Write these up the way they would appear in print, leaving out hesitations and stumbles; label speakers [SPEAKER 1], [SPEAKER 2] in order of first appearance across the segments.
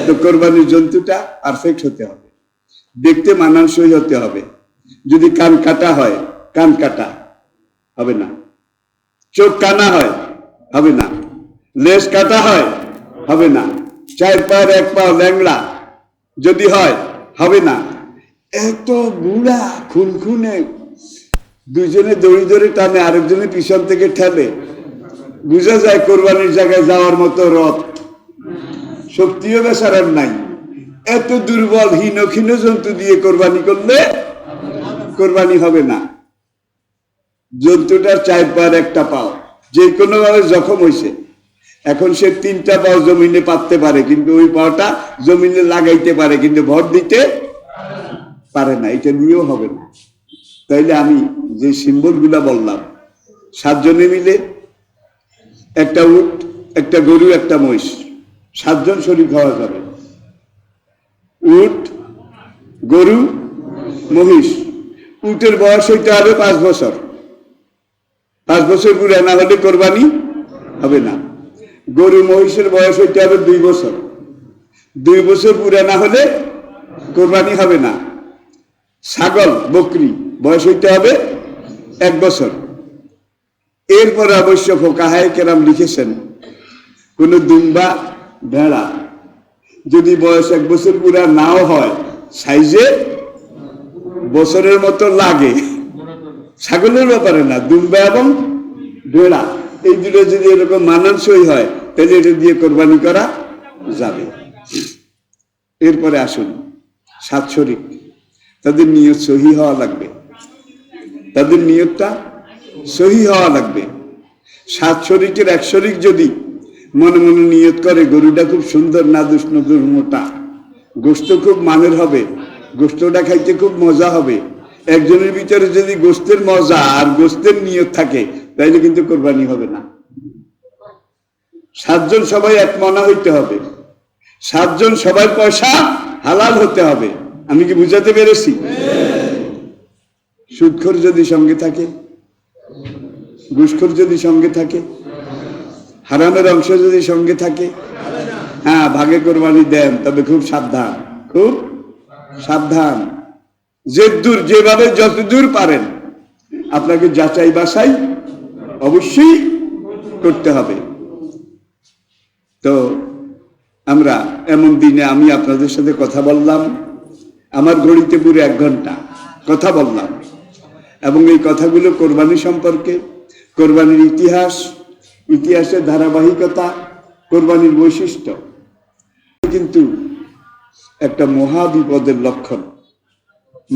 [SPEAKER 1] তো কোরবানির জন্তুটা পারফেক্ট হতে হবে, দেখতে মানানসই হতে হবে। যদি কান কাটা হয়, কান কাটা হবে না। চোখ কানা হয়, হবে না। লেজ কাটা হয়, হবে না। 4 পায়ের 1 পা ল্যাংড়া যদি হয়, হবে না। এত বুড়া খুনখুনে, দুজনে দড়ি ধরে টানে, আরেকজনে পিছন থেকে ঠেলে, বুঝা যায় কোরবানির জায়গায় যাওয়ার মতো রথ শক্তিও বেচারার নাই। এত দুর্বল হীন ক্ষীণ জন্তু দিয়ে কোরবানি করলে কোরবানি হবে না। জন্তুটার 4 পায়ের 1টা পাও যে কোনো ভাবে জখম হয়েছে, এখন সে 3টা পাও জমিনে পাততে পারে, কিন্তু ওই পাওটা জমিনে লাগাইতে পারে, কিন্তু ভর দিতে পারে না। এটা নিয়েও হবে না। তাইলে আমি যে সিম্বল গুলা বললাম, 7 জনে মিলে একটা উট, একটা গরু, একটা মহিষ, 7 জন শরীক হওয়া যাবে। উট, গরু, মহিষ। উটের বয়স হইতে হবে 5 বছর। 5 বছর পুরে না হলে কোরবানি হবে না। গরু মহিষের বয়স হইতে হবে 2 বছর। 2 বছর পুরে না হলে কোরবানি হবে না। ছাগল, বকরি বয়স হইতে হবে 1 বছর। এরপরে অবশ্য ফোকাহায়ে কেরাম লিখেছেন, কোন দুম্বা, ভেড়া যদি বয়স 1 বছর পুরা নাও হয়, সাইজে বছরের মতো লাগে, ছাগলের ব্যাপারে না, দুম্বা এবং ভেড়া এই দুটো যদি এরকম মানানসই হয়, তাহলে এটা দিয়ে কোরবানি করা যাবে। এরপরে আসুন 7 শরীক, তাদের নিয়ত সহি হওয়া লাগবে। তাদের নিয়তটা সহি হওয়া লাগবে। 7 শরীকের 1 শরীক যদি মনে মনে নিয়ত করে গরুটা খুব সুন্দর, নাদুস নদুর মোটা, গোস্ত খুব মানের হবে, গোস্তটা খাইতে খুব মজা হবে, একজনের ভিতরে যদি গোস্তের মজা আর গোস্তের নিয়ত থাকে, তাইলে কিন্তু কোরবানি হবে না। 7 জন সবাই এক মনা হইতে হবে। 7 জন সবাই পয়সা হালাল হতে হবে। আমি কি বুঝাতে পেরেছি? সুদখোর যদি সঙ্গে থাকে, ঘুষখোর যদি সঙ্গে থাকে, হারামের অংশ যদি সঙ্গে থাকে, হ্যাঁ ভাগে কোরবানি দেন, তবে খুব সাবধান, খুব সাবধান। যেদূর যেভাবে যতদূর পারেন আপনাকে যাচাই বাছাই অবশ্যই করতে হবে। তো আমরা এমন দিনে আমি আপনাদের সাথে কথা বললাম, আমার ঘড়িতে পুরো 1 ঘন্টা কথা বললাম, এবং এই কথাগুলো কোরবানি সম্পর্কে, কোরবানির ইতিহাস, ইতিহাসের ধারাবাহিকতা, কোরবানির বৈশিষ্ট্য, কিন্তু একটা মহাবিপদের লক্ষণ,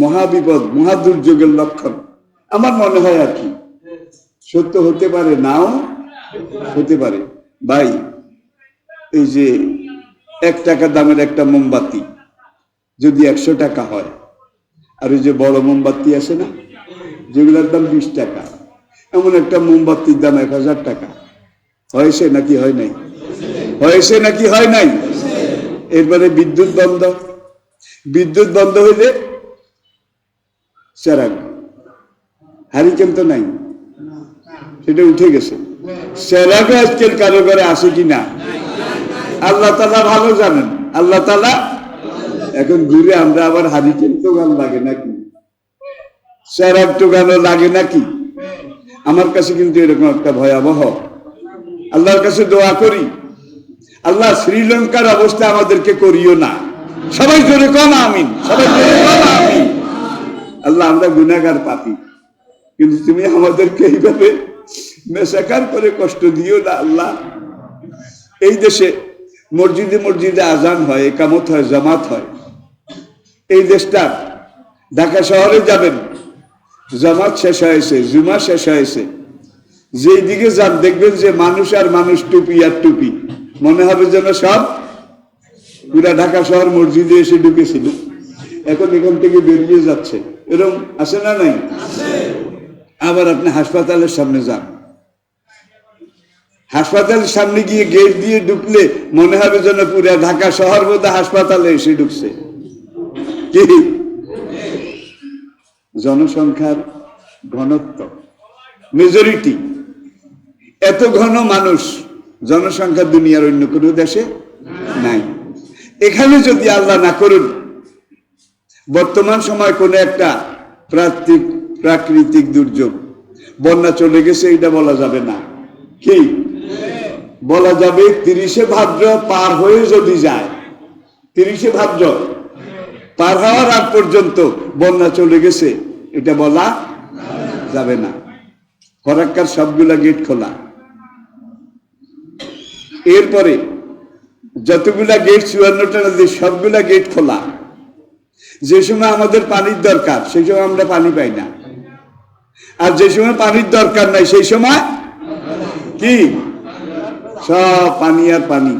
[SPEAKER 1] মহাবিপদ, মহাদুর্যোগের লক্ষণ আমার মনে হয় আর কি। সত্য হতে পারে, নাও হতে পারে। ভাই, এই যে 1 টাকা দামের একটা মোমবাতি যদি 100 টাকা হয়, আর ওই যে বড় মোমবাতি আছে না, যেগুলোর দাম 20 টাকা, এমন একটা মোমবাতির দাম 1000 টাকা হয়েছে নাকি হয় নাই? হয়েছে নাকি হয় নাই? এরপরে বিদ্যুৎ বন্ধ, বিদ্যুৎ বন্ধ হইলে চেরাগ, হারিকেন তো নাই, সেটা উঠে গেছে। চেরাগও আজকের কারো ঘরে আসে কিনা আল্লাহ তাআলা ভালো জানেন। আল্লাহ তাআলা এখন ঘুরে আমরা আবার হারিকেন টোগান লাগে নাকি, চেরাগ টোগানো লাগে নাকি? আমার কাছে কিন্তু এরকম একটা ভয়াবহ। আল্লাহর কাছে দোয়া করি, আল্লাহ শ্রীলঙ্কার অবস্থা আমাদেরকে করিও না। সবাই জোরে কম আমিন, সবাই জোরে কম আমিন। আল্লাহ, আমরা গুনাহগার পাপী, কিন্তু তুমি আমাদেরকে এইভাবে মেসাকার করে কষ্ট দিও না আল্লাহ। এই দেশে মসজিদে মসজিদে আজান হয়, একামত হয়, জামাত হয়। এই দেশটা, ঢাকা শহরে যাবেন, জামাত শেষ হয়েছে, জুমা শেষ হয়েছে, যেই দিকে যান দেখবেন যে মানুষ আর মানুষ, টুপি আর টুপি, মনে হবে যেন সব পুরা ঢাকা শহর মসজিদে এসে ঢুকেছিল, এখন এখান থেকে বেরিয়ে যাচ্ছে। এরকম আছে না নাই? আবার আপনি হাসপাতালের সামনে যান, হাসপাতালের সামনে গিয়ে গেট দিয়ে ঢুকলে মনে হবে যেন পুরা ঢাকা শহর বোধহয় হাসপাতালে এসে ঢুকছে। কি জনসংখ্যার ঘনত্ব, মেজরিটি, এত ঘন মানুষ জনসংখ্যা দুনিয়ার অন্য কোনো দেশে নাই। এখানে যদি আল্লাহ না করুন, বর্তমান সময় কোন একটা প্রাকৃতিক দুর্যোগ, বন্যা চলে গেছে, এটা বলা যাবে না। কি বলা যাবে? 30শে ভাদ্র পার হয়ে যদি যায়, 30শে ভাদ্র পার হওয়ার আগ পর্যন্ত বন্যা চলে গেছে, এটা বলা যাবে না। ফরাক্কার সবগুলা গেট খোলা। এরপরে যতগুলা গেট, 54টা নদী, সবগুলা গেট খোলা। যে সময় আমাদের পানির দরকার সেই সময় আমরা পানি পাই না, আর যে সময় পানির দরকার নাই সেই সময় কি সব পানি আর পানি।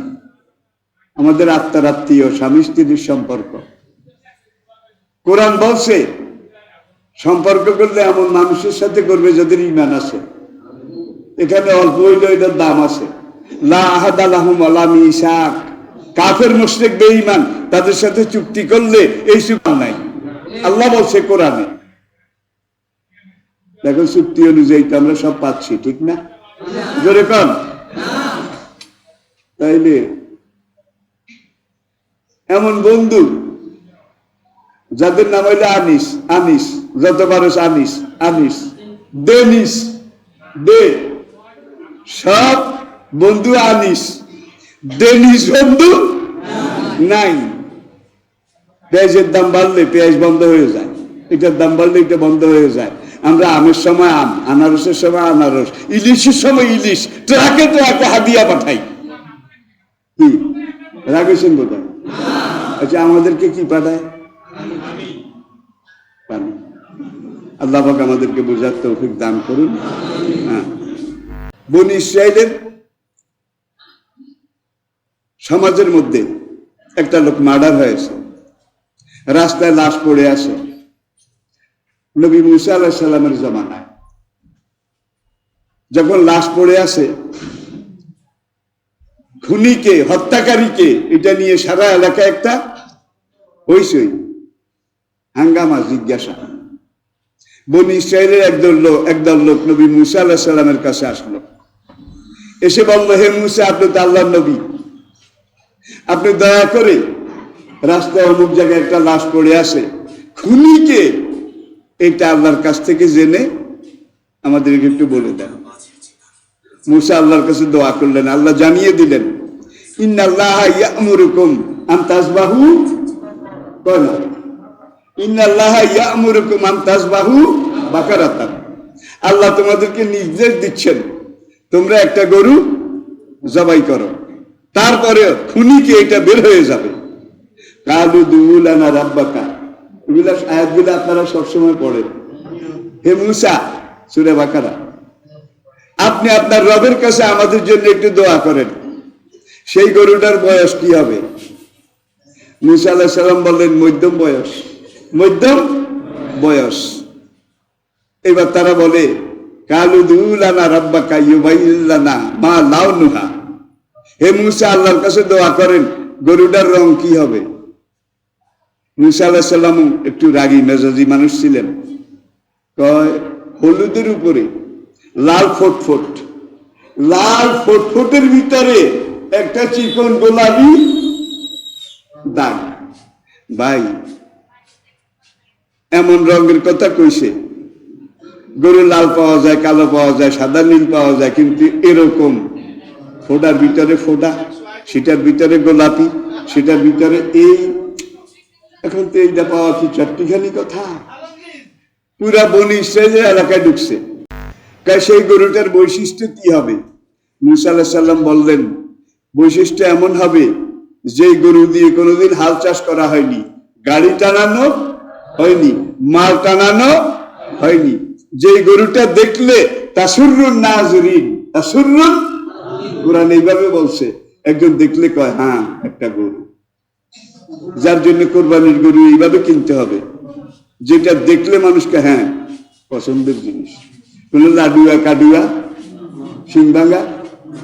[SPEAKER 1] আমাদের আত্মার আত্মীয়, স্বামী স্ত্রীর সম্পর্ক, কোরআন বলছে সম্পর্ক করলে এমন মানুষের সাথে করবে যাদের ঈমান আছে। এখানে অল্প হইলে এটার দাম আছে। লা আহাদা লাহুম ওয়ালা মিসাক, কাফের মুশরিক বেঈমান তাদের সাথে চুক্তি করলে এই চুক্তি নাই। আল্লাহ বলছে কোরআনে। দেখো চুক্তি অনুযায়ী তো আমরা সব পাচ্ছি, ঠিক না? জোরে কন। তাইলে এমন বন্ধু যাদের নাম হইলো আনিস, আনিস, যত পারস আনিস, আনিস, ডেনিস, দে, সব বন্ধু আনিস। ডেনিস বন্ধু নাই। পেঁয়াজের দাম বাড়লে পেঁয়াজ বন্ধ হয়ে যায়, এটার দাম বাড়লে এটা বন্ধ হয়ে যায়। আমরা আমের সময় আম, আনারসের সময় আনারস, ইলিশের সময় ইলিশ, ট্রাকে ট্রাকে হাদিয়া পাঠাই। কি রাগেছেন বোধ হয়? আচ্ছা, আমাদেরকে কি পাঠায়? পানি। আল্লাহ পাক আমাদেরকে বোঝার তৌফিক দান করুন। হ্যাঁ, বনী ইসরাইলের সমাজের মধ্যে একটা লোক মার্ডার হয়েছে, রাস্তায় লাশ পড়ে আছে। নবী মুসা আলাইহিস সালামের জামানায় যখন লাশ পড়ে আছে, খুনিকে, হত্যাকারীকে, এটা নিয়ে সারা এলাকায় একটা হইচই, হাঙ্গামা, জিজ্ঞাসা। বনী ইসরাইলের একদল লোক নবী মুসা আলাইহিস সালামের কাছে আসলো, এসে বলল, হে মুসা, আপনি তো আল্লাহর নবী, আপনি দয়া করে রাস্তায় অমুক জায়গায় একটা লাশ পড়ে আছে, খুনিকে এটা আল্লাহর কাছ থেকে জেনে আমাদেরকে একটু বলে দেন। মুসা আল্লাহর কাছে দোয়া করলেন, আল্লাহ জানিয়ে দিলেন, ইন্নাল্লাহা ইয়া'মুরুকুম আন তাযবাহু, ইন্নাল্লাহা ইয়া'মুরুকুম আন তাযবাহু বাকারাতান। আল্লাহ তোমাদেরকে নির্দেশ দিচ্ছেন তোমরা একটা গরু জবাই করো, তারপরে খুনিকে এটা বের হয়ে যাবে। কালু দুলানা রাব্বাকা, এগুলা আয়াতগুলো আপনারা সবসময় পড়েন। হে মুসা, সূরা বাকারা, আপনি আপনার রবের কাছে আমাদের জন্য একটু দোয়া করেন, সেই গরুটার বয়স কি হবে? মুসা আলাইহিস সালাম বললেন, মধ্যম বয়স, মধ্যম বয়স। এবার তারা বলে, কালু দুলানা রাব্বাকা ইউবাইয়িন লানা মা লাউনুহা, হে মুসা, আল্লাহর কাছে দোয়া করেন গরুটার রং কি হবে? মুসা আলাইহিস সালাম একটু রাগী মেজাজি মানুষ ছিলেন, কয়, হলুদের উপরে লাল ফটফট, লাল ফটফটের ভিতরে একটা চিকন গোলাপি দাগ। ভাই, এমন রঙের কথা কইছে, গরু লাল পাওয়া যায়, কালো পাওয়া যায়, সাদা নীল পাওয়া যায়, কিন্তু এরকম ফোটার ভিতরে ফোটা, সেটার ভিতরে গোলাপি, সেটার ভিতরে এই, এখন তো এইটা পাওয়া কি চারটিখানি কথা? পুরা বনী ইসরাইলের এলাকায় ঢুকছে। সেই গরুটার বৈশিষ্ট্য কি হবে? মুসা আলাইহিস সালাম বললেন, বৈশিষ্ট্য এমন হবে যে গরু দিয়ে কোনোদিন হাল চাষ করা হয়নি, গাড়ি টানানো হয়নি, মাল টানানো হয়নি। যে গরুটা দেখলে তাসুররুন নাযিরিন, তাসুররুন, কোরআন এইভাবে বলছে, একজন দেখলে কয়, হ্যাঁ একটা গরু। যার জন্য কোরবানির গরু এইভাবে কিনতে হবে, যেটা দেখলে মানুষকে হ্যাঁ পছন্দের জিনিস। কোন লাডুয়া কাডুয়া, শিং ভাঙা,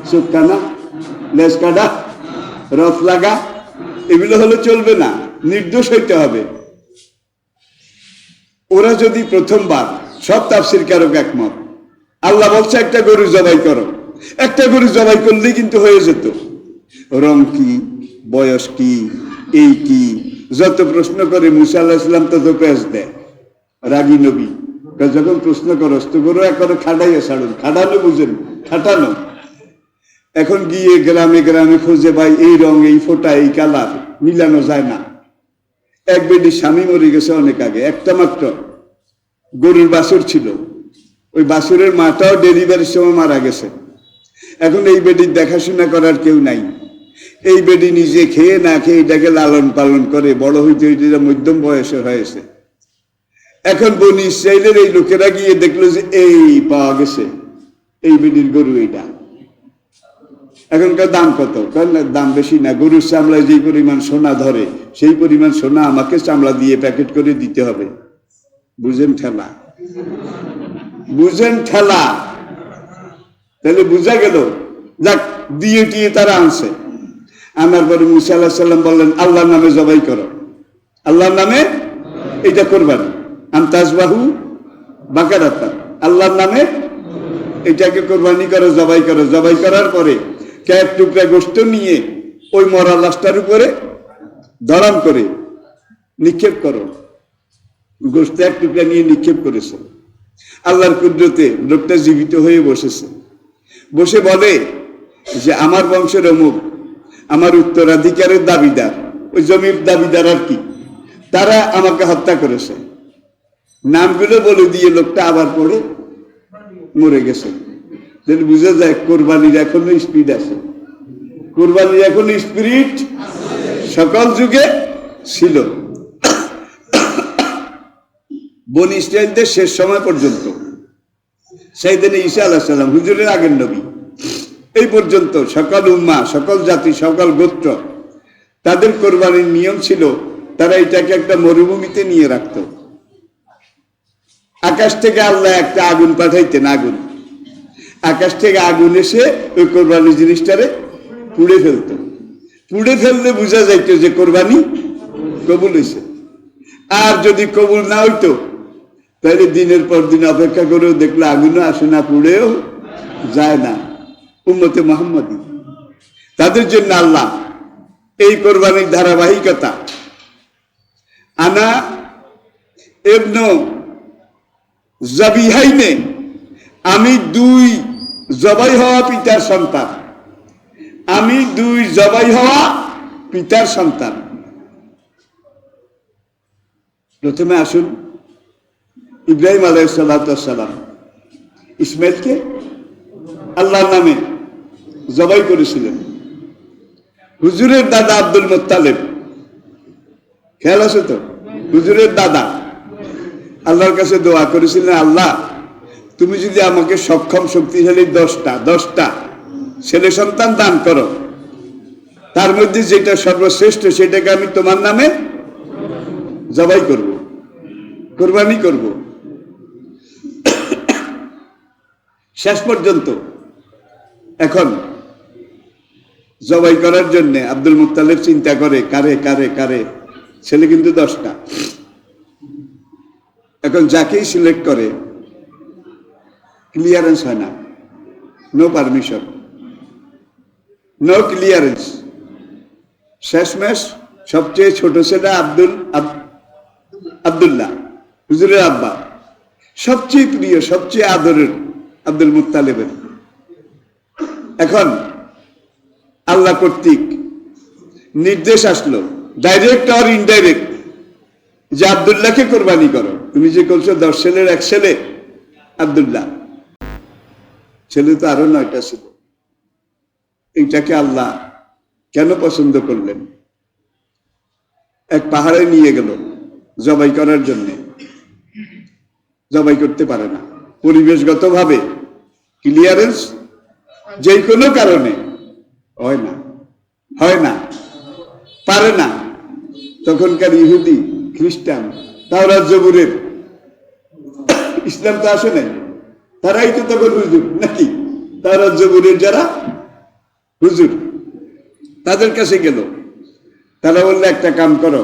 [SPEAKER 1] চোখ কানা, লেজ কাটা, রথ লাগা, এগুলো হলে চলবে না, নির্দোষ হইতে হবে। ওরা যদি প্রথমবার, সব তাফসীরকারক একমত, আল্লাহ বলছে একটা গরু জবাই করো, একটা গরু জবাই করলেই কিন্তু হয়ে যেত। রং কি, বয়স কি, এই কি? যত প্রশ্ন করে মুসা আলাইহিস সালাম তত পেঁচ দেয়, রাগী নবী। যখন প্রশ্ন করস তো করো একবারে খাটাইয়া ছাড়ুন, খাটানো বুঝেন, খাটানো। এখন গিয়ে গ্রামে গ্রামে খোঁজে, ভাই এই রং, এই ফোঁটা, এই কালার মিলানো যায় না। এক বেডির স্বামী মরে গেছে অনেক আগে, একটা মাত্র গরুর বাছুর ছিল, ওই বাছুরের মাটাও ডেলিভারির সময় মারা গেছে। এখন এই বেডির দেখাশোনা করার কেউ নাই। এই বেডি নিজে খেয়ে না খেয়ে এটাকে লালন পালন করে, বড় হইতে হইতে মধ্যম বয়সের হয়েছে। এখন বনি ইসরাইলের এই লোকেরা গিয়ে দেখলো যে এই পাওয়া গেছে এই বেডির গরু এইটা। এখনকার দাম কত? কারণ দাম বেশি না, গরুর চামড়ায় যে পরিমাণ সোনা ধরে সেই পরিমাণ সোনা আমাকে চামড়া দিয়ে প্যাকেট করে দিতে হবে। বুঝেন ঠেলা, বুঝেন ঠেলা। তাহলে বুঝা গেল, যাক দিয়ে টিয়ে তারা আনছে। আনার পরে মুসা আলাইহিস সালাম বললেন, আল্লাহর নামে জবাই করো, আল্লাহর নামে এটা কোরবানি। আনতাজবাহু বাকারাতান, আল্লাহর নামে এটাকে কোরবানি করো, জবাই করো। জবাই করার পরে এক টুকরা গোশত নিয়ে ওই মরা লাশটার উপরে ধরাম করে নিক্ষেপ করো। গোশত এক টুকরা নিয়ে নিক্ষেপ করেছে। আল্লাহর কুদরতে লোকটা জীবিত হয়ে বসেছে, বসে বলে যে আমার বংশের অমুক, আমার উত্তরাধিকারের দাবিদার, ওই জমির দাবিদার আর কি, তারা আমাকে হত্যা করেছে। নামগুলো বলে দিয়ে লোকটা আবার পড়ে মরে গেছে। বুঝা যায় কোরবানির এখনো স্পিড আছে, কোরবানির এখনো স্পিরিট সকল যুগে ছিল। বনি ইসরাইলদের শেষ সময় পর্যন্ত, সাইয়েদনা ঈসা আলাইহিস সালাম হুজুরের আগের নবী, এই পর্যন্ত সকল উম্মাহ, সকল জাতি, সকল গোত্র, তাদের কোরবানির নিয়ম ছিল তারা এটাকে একটা মরুভূমিতে নিয়ে রাখত। আকাশ থেকে আল্লাহ একটা আগুন পাঠাইতেন, আগুন, আকাশ থেকে আগুন এসে ওই কোরবানির জিনিসটারে পুড়ে ফেলতো। পুড়ে ফেললে বোঝা যাইতো যে কোরবানি কবুল হয়েছে। আর যদি কবুল না হইতো তাহলে দিনের পর দিন অপেক্ষা করেও দেখলে আগুনও আসে না, পুড়েও যায় না। উম্মতে মুহাম্মাদী, তাদের জন্য আল্লাহ এই কোরবানির ধারাবাহিকতা। আনা ইবনু যাবিহাইনে, আমি দুই জবাই হওয়া পিতার সন্তান, আমি দুই জবাই হওয়া পিতার সন্তান। প্রথমে আসুন, ইব্রাহিম আলাইহিস সালাম ইসমাইলকে আল্লাহর নামে জবাই করেছিলেন। হুজুরের দাদা আব্দুল মুত্তালিব, খেয়াল আছে তো, হুজুরের দাদা আল্লাহর কাছে দোয়া করেছিলেন, আল্লাহ তুমি যদি আমাকে সক্ষম শক্তিশালী 10টা ছেলে সন্তান দান করো, তার মধ্যে যেটা সর্বশ্রেষ্ঠ সেটাকে আমি তোমার নামে জবাই করব, কোরবানি করব। শেষ পর্যন্ত এখন জবাই করার জন্য আব্দুল মুত্তালিব চিন্তা করে কারে কারে কারে, ছেলে কিন্তু 10টা। এখন যাকেই সিলেক্ট করে ক্লিয়ারেন্স হয় না, নো পারমিশন, নো ক্লিয়ারেন্স। শেষমেশ সবচেয়ে ছোট ছেলে আব্দুল্লাহ, হুজুরের আব্বা, সবচেয়ে প্রিয়, সবচেয়ে আদরের আব্দুল মুত্তালিবের। এখন আল্লাহ কর্তৃক নির্দেশ আসলো, ডাইরেক্ট আর ইনডাইরেক্ট, যে আব্দুল্লাহকে কোরবানি করো। তুমি যে বলছো 10 ছেলের 1 ছেলে আব্দুল্লাহ, ছেলে তো আরো 9টা ছিল। এইটাকে আল্লাহ কেন পছন্দ করলেন? এক পাহাড়ে নিয়ে গেল জবাই করার জন্য, জবাই করতে পারে না, পরিবেশগত ভাবে ক্লিয়ারেন্স যে কোনো কারণে হয় না, হয় না, পারে না। তখনকার ইহুদি, খ্রিস্টান, তাওরাত জবুরের, ইসলাম তো আসে নাই, তারাই তো তখন হুজুর নাকি, তাওরাত জবুরের যারা হুজুর, তাদের কাছে গেল। তারা বললো একটা কাম করো,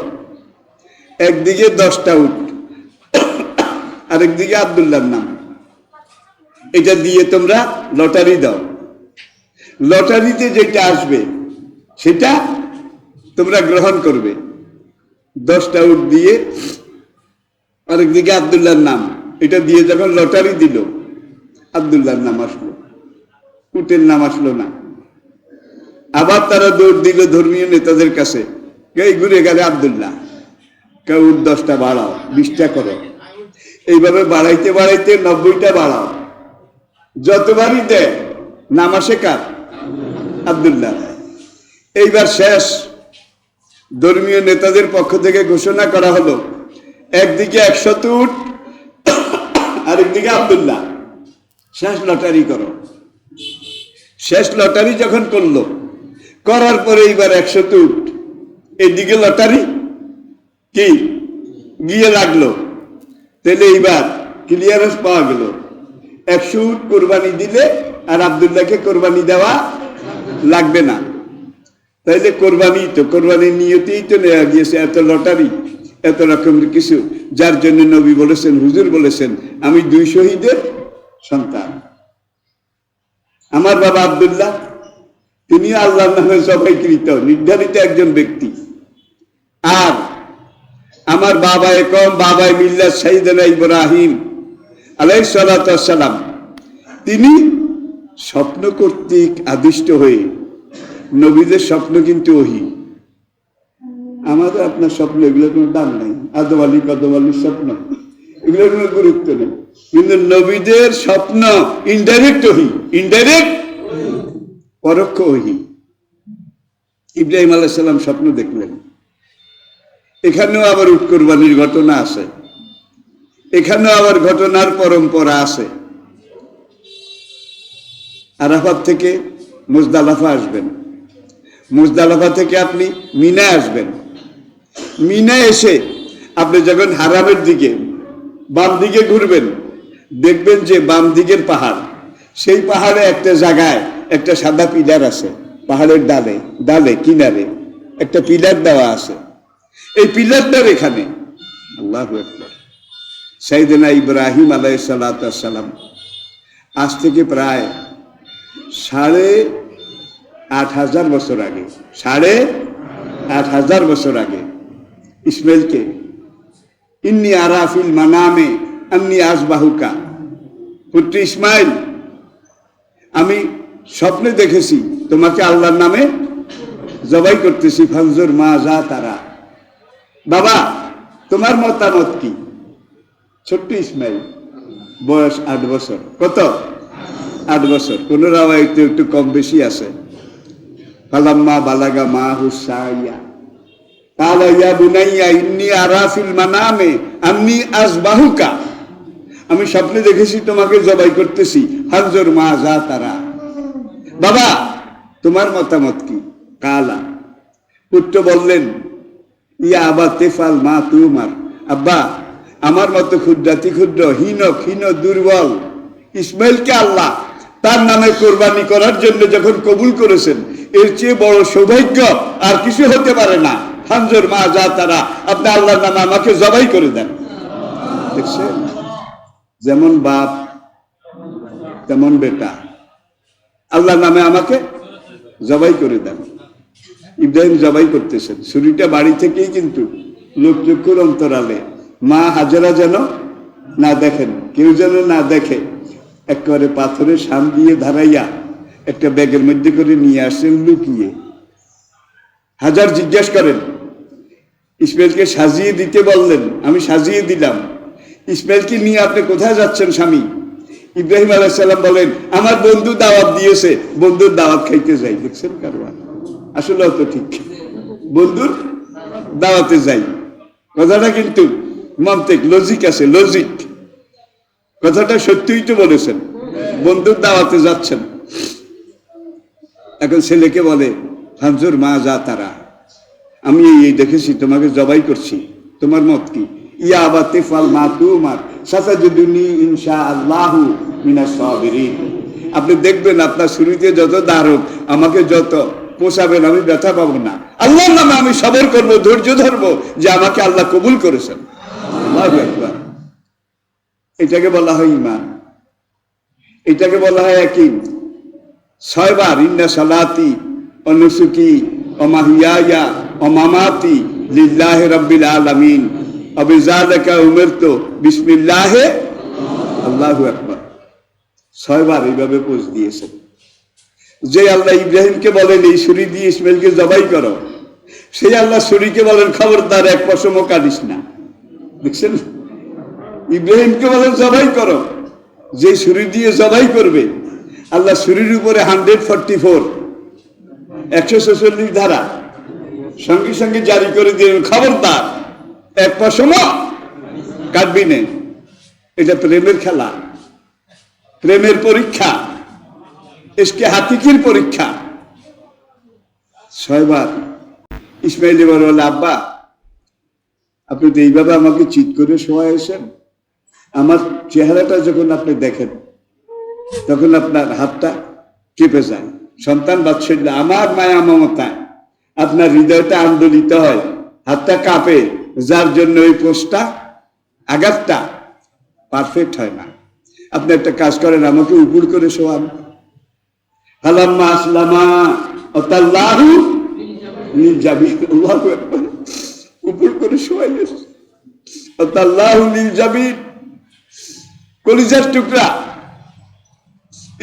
[SPEAKER 1] একদিকে 10টা উট, আরেকদিকে আব্দুল্লাহর নাম, এটা দিয়ে তোমরা লটারি দাও। লটারিতে যেটা আসবে সেটা তোমরা গ্রহণ করবে। 10টা উট দিয়ে, আরেকদিকে আব্দুল্লাহর নাম, এটা দিয়ে যখন লটারি দিল, আব্দুল্লাহর নাম আসলো, উটের নাম আসলো না। আবার তারা দৌড় দিল ধর্মীয় নেতাদের কাছে, এই ঘুরে গেলে আব্দুল্লাহ, কেউ উট 10টা বাড়াও, 20টা করো। এইভাবে বাড়াইতে বাড়াইতে 90টা বাড়াও। যতবারই দেয় নাম আসে কার? আব্দুল্লাহ। এইবার শেষ, ধর্মীয় নেতাদের পক্ষ থেকে ঘোষণা করা হলো, একদিকে 100 উট, আরেকদিকে আব্দুল্লাহ, শেষ লটারি করো। শেষ লটারি যখন করলো, করার পরে এইবার 100 উট, এইদিকে লটারি কি গিয়ে লাগলো। তাহলে এইবার ক্লিয়ারেন্স পাওয়া গেল, 100 উট কোরবানি দিলে আর আব্দুল্লাহকে কোরবানি দেওয়া লাগবে না। তাইলে কোরবানির নিয়তেই তো নেওয়া গিয়েছে, এত লটারি, এত রকমের কিছু, যার জন্য নবী বলেছেন, হুজুর বলেছেন, আমি 2 শহীদের সন্তান। আমার বাবা আব্দুল্লাহ, তিনি আল্লাহর নামে জবাইকৃত নির্ধারিত একজন ব্যক্তি। আর আমার বাবা একম, বাবা মিল্লাত সাইয়েদনা ইব্রাহিম আলাইহিস সালাতু ওয়াস সালাম, তিনি স্বপ্ন কর্তৃক আদিষ্ট হয়ে, নবীদের স্বপ্ন কিন্তু ওহী, আমাদের আপনার স্বপ্ন এগুলোর কোনো দাম নাই। আদম আলী কদম আলীর স্বপ্ন, এগুলোর কোনো গুরুত্ব নেই। কিন্তু নবীদের স্বপ্ন ইনডাইরেক্ট ওহী, ইনডাইরেক্ট পরোক্ষ ওহী। ইব্রাহিম আলাইহিস সালাম স্বপ্ন দেখলেন। এখানেও আবার উট কোরবানির ঘটনা আছে, এখানেও আবার ঘটনার পরম্পরা আছে। আরাফাত থেকে মুজদালিফা আসবেন, মুজদালিফা থেকে আপনি মিনা আসবেন। মিনা এসে আপনি যখন হারামের দিকে বাম দিকে ঘুরবেন, দেখবেন যে বাম দিকের পাহাড়, সেই পাহাড়ে একটা জায়গায় একটা সাদা পিলার আছে, পাহাড়ের ডালে ডালে কিনারে একটা পিলার দেওয়া আছে। এই পিলারটার এখানে আল্লাহু আকবার, সাইয়েদনা ইব্রাহিম আলাইহিস সালাতু ওয়াস সালাম আজ থেকে প্রায় 8,500 বছর আগে, 8,500 বছর আগে ইসমাইলকে, ইন্নী আরা ফিল মানামে আন্নী আসবাহুকা, পুত্র ইসমাইল, আমি স্বপ্নে দেখেছি তোমাকে আল্লাহর নামে জবাই করতেছি, ফানজুর মা যা তারা, বাবা তোমার মতামত কি? ছোট্ট ইসমাইল, বয়স 8 বছর। কত? 8 বছর। কোন রাওয়ায়াতে একটু কম বেশি আছে। ফালাম্মা বালাগা মা হুসাইয়া কালা ইয়া বুনাইয়া ইন্নী আরা ফিল মানামে আন্নী আসবাহুকা, আমি স্বপ্নে দেখেছি তোমাকে জবাই করতেছি, ফানজুর মা যা তারা, বাবা তোমার মতামত কি? কালা, পুত্র বললেন, ইয়া আবা তেফাল মা তুমার, আব্বা আমার মতো ক্ষুদ্রাতি ক্ষুদ্র হীন ক্ষীণ দুর্বল ইসমাইলকে আল্লাহ তার নামে কোরবানি করার জন্য যখন কবুল করেছেন, এর চেয়ে বড় সৌভাগ্য আর কিছু হতে পারে না। ফানজুর মা যা তারা, আপনি আল্লাহর নামে আমাকে জবাই করে দেন। দেখছেন, যেমন বাপ তেমন বেটা, আল্লাহর নামে আমাকে জবাই করে দেন। ইব্রাহিম জবাই করতেছেন, ছুরিটা বাড়ি থেকেই কিন্তু লোকচক্ষুর অন্তরালে, মা হাজেরা যেন না দেখেন, কেউ যেন না দেখে, একেবারে পাথরের সাম দিয়ে ধারাইয়া একটা ব্যাগের মধ্যে করে নিয়ে আসছেন লুকিয়ে। হাজার জিজ্ঞেস করেন, ইসমাইলকে সাজিয়ে দিতে বললেন, আমি সাজিয়ে দিলাম। ইসমাইলকে নিয়ে আপনি কোথায় যাচ্ছেন স্বামী? ইব্রাহিম আলাইহিস সালাম বলেন, আমার বন্ধু দাওয়াত দিয়েছে, বন্ধুর দাওয়াত খাইতে যাই। দেখছেন কারবার, আসলে অত ঠিক, বন্ধুর দাওয়াতে যাই। কথাটা কিন্তু মন্তেক, লজিক আছে, লজিক, কথাটা সত্যিই তো বলেছেন, বন্ধুর দাওয়াতে যাচ্ছেন। এখন ছেলেকে বলে, ফানজুর মা যা তারা, আমি এই দেখেছি তোমাকে জবাই করছি, তোমার মত কি? ইয়া আবা তেফাল মা তুমার সাতাজুদুনি ইনশাআল্লাহু মিনাস সাবিরিন, আপনি দেখবেন আপনার শুরুতে যত দারুণ, আমাকে যত পোষাবেন, আমি ব্যথা পাবো না, আল্লাহর নামে আমি সবর করবো, ধৈর্য ধরবো, যে আমাকে আল্লাহ কবুল করেছেন। আল্লাহু আকবার। এটাকে বলা হয় ঈমান, এটাকে বলা হয় ইয়াকিন। 6 বার ইন্না সালাতি ওয়া নুসুকি ওয়া মাহইয়ায়া ওয়া মামাতি লিল্লাহি রাব্বিল আলামিন ওয়া বিযালিকা উমিরতু বিসমিল্লাহি আল্লাহু আকবার। 6 বার এইভাবে পোজ দিয়েছেন। যে আল্লাহ ইব্রাহিমকে বলেন এই ছুরি দিয়ে ইসমাইলকে জবাই করো, সেই আল্লাহ ছুরিকে বলেন খবরদার এক পশমও কাটিস না। দেখছেন, ইব্রাহিমকে বলেন জবাই করো, যে ছুরি দিয়ে জবাই করবে আল্লাহ ছুরির উপরে 144 146 ধারা সঙ্গে সঙ্গে জারি করে দিলেন, খবরদার এক পশমও কাটবি না। এটা প্রেমের খেলা, প্রেমের পরীক্ষা, ইশকে হাকিকির পরীক্ষা। 6 বার ইসমাইল এবার বলে, আব্বা আপনি তো এইভাবে আমাকে চিৎ করে শোয়াইছেন, আমার চেহারাটা যখন আপনি দেখেন তখন আপনার হাতটা কেঁপে যায়। সন্তান বাৎসল্য, আমার মায়া মমতায় আপনার হৃদয়টা আন্দোলিত হয়, হাতটা কাঁপে, যার জন্য ওই পোস্টটা আঘাতটা পারফেক্ট হয় না। আপনি একটা কাজ করেন, আমাকে উপর করে শোয়ান। ফালাম্মা আসলামা ওয়াতাল্লাহু লিল জাবিন, আল্লাহু আকবার, উপর করে শোয়াইলেন। ওয়াতাল্লাহু লিল জাবিন, কলিজার টুকরা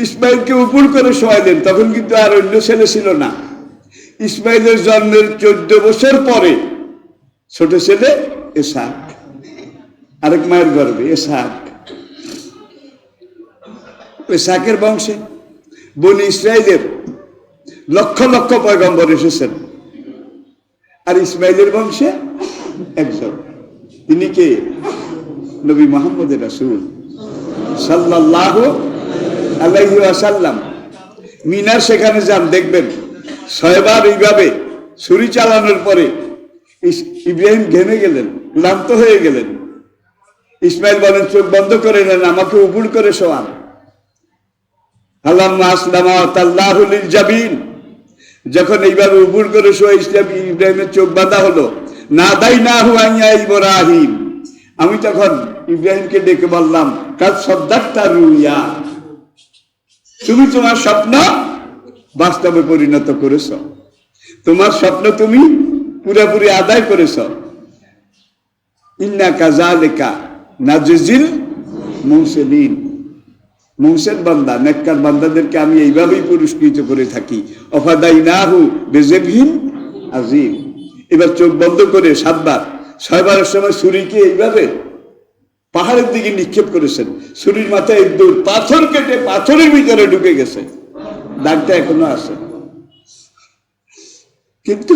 [SPEAKER 1] ইসমাইলকে উপর করে শোয়াইলেন। তখন কিন্তু আর অন্য ছেলে ছিল না। ইসমাইলের জন্মের 14 বছর পরে ছোট ছেলে ইসহাক, আরেক মায়ের গর্ভে ইসহাক। ইসহাকের বংশে বনি ইসরাইলের লক্ষ লক্ষ পয়গম্বর এসেছেন, আর ইসমাইলের বংশে একজন, তিনি কে? নবী মুহাম্মদ রাসূল সাল্লাল্লাহু আলাইহি ওয়াসাল্লাম। মিনার সেখানে যান, দেখবেন 6 বার এইভাবে ছুরি চালানোর পরে ইব্রাহিম ঘেমে গেলেন, ক্লান্ত হয়ে গেলেন। ইসমাইল বলেন, চোখ বন্ধ করে নেন, আমাকে উপর করে শোয়ান। ফালাম্মা আসলামা ওয়াতাল্লাহু লিল জাবিন, যখন এইভাবে উপর করে শোয়া ইব্রাহিমের চোখ বাঁধা হলো, নাদাইনাহু আইয়া ইব্রাহিম, আমি তখন ইব্রাহিমকে ডেকে বললাম, কাদ সাদ্দাকতা রুইয়া, তুমি তোমার স্বপ্ন বাস্তবে পরিণত করেছ, তোমার স্বপ্ন তুমি পুরোপুরি আদায় করেছ। ইন্না কাযালিকা নাজজিল মুহসিনিন, মুহসিন বান্দা, নেককার বান্দাদেরকে আমি এইভাবেই পুরস্কৃত করে থাকি। ওয়াফাদাইনাহু বিযিবহিন আযীম। এবার চোখ বন্ধ করে 7 বার, 6 বারের সময় ছুরিকে এইভাবে পাহাড়ের দিকে নিক্ষেপ করেছেন। ছুরির মাথায় এক দৌড়, পাথর কেটে পাথরের ভিতরে ঢুকে গেছে, দাগটা এখনো আছে। কিন্তু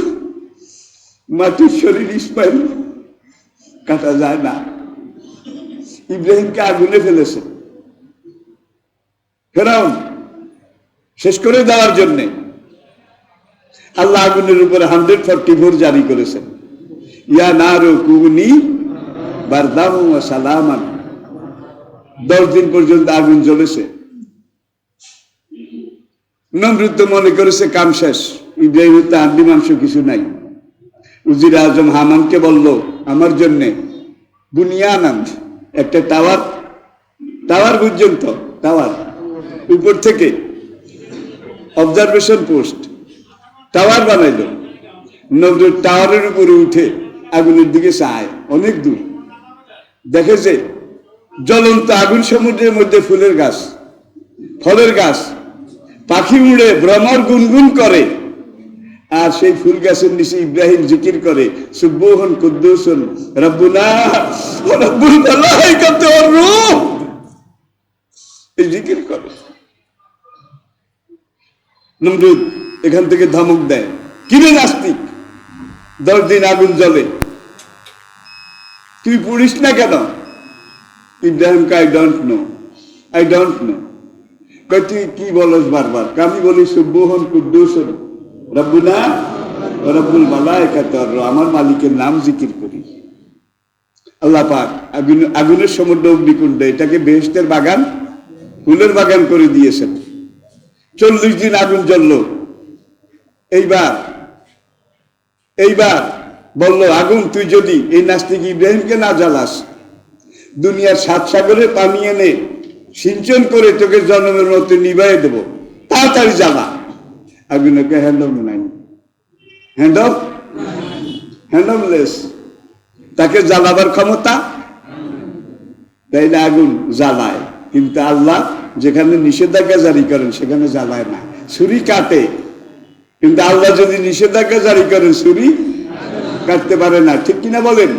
[SPEAKER 1] মাটির শরীর ইসমাইল কাটা যায় না। ইব্রাহিমকে আগুনে ফেলেছে ফেরাউন শেষ করে দেওয়ার জন্য। আল্লাহ আগুনের উপরে 144 জারি করেছেন, ইয়া নারু কুনি বারদাম ওয়া সালামান। 10 দিন পর্যন্ত আগুন জ্বলেছে। নমরুদ মনে করেছে কাম শেষ, ইব্রাহিমের তো হাড্ডি মাংস কিছু নাই। উজির আজম হামানকে বলল, আমার জন্য বুনিয়ানান, একটা টাওয়ার পর্যন্ত, টাওয়ার উপর থেকে অবজারভেশন পোস্ট, টাওয়ার বানাইল। নমরুদ টাওয়ারের উপরে উঠে আগুনের দিকে চায়, অনেক দূর দেখে যে জ্বলন্ত আগুন, সমুদ্রের মধ্যে ফুলের গাছ, ফলের গাছ, পাখি উড়ে ভ্রমর গুনগুন করে, আর সেই ফুল গাছের নিচে ইব্রাহিম জিকির করে, সুবহান কুদ্দুসুন রব্বুনা ওয়া রব্বুল মালাইকাতি ওয়ার রূহ, এই জিকির করে। নমরুদ এখান থেকে ধমক দেয়, কিরে নাস্তিক, 10 দিন আগুন জ্বলে, তুই পুড়িস না কেন? ইব্রাহিমকে আই ডোন্ট নো। তুই কি বলস বারবার? আমি বলি সুবহান কুদ্দুসুন রব্বুনা ওয়া রব্বুল মালাইকাতি ওয়ার রূহ, আমার মালিকের নাম জিকির করি। আল্লাহ পাক আগুনের সমুদ্র অগ্নিকুণ্ড, এটাকে বেহেশতের বাগান, ফুলের বাগান করে দিয়েছেন। 40 দিন আগুন জ্বলল। এইবার বলল আগুন, তুই যদি এই নাস্তিক ইব্রাহিমকে না জ্বালাস, দুনিয়ার 7 সাগরের পানি এনে সিঞ্চন করে তোকে জন্মের মতো নিভাইয়ে দেব, তাড়াতাড়ি জ্বালা। আগুনকে হ্যান্ডল নাই, হ্যান্ডলেস, তাকে জ্বালাবার ক্ষমতা, তাইলে আগুন জ্বালায়। কিন্তু আল্লাহ যেখানে নিষেধাজ্ঞা জারি করেন সেখানে জ্বালায় না। ছুরি কাটে, কিন্তু আল্লাহ যদি নিষেধাজ্ঞা জারি করেন ছুরি কাটতে পারে না। ঠিক কিনা বলেন?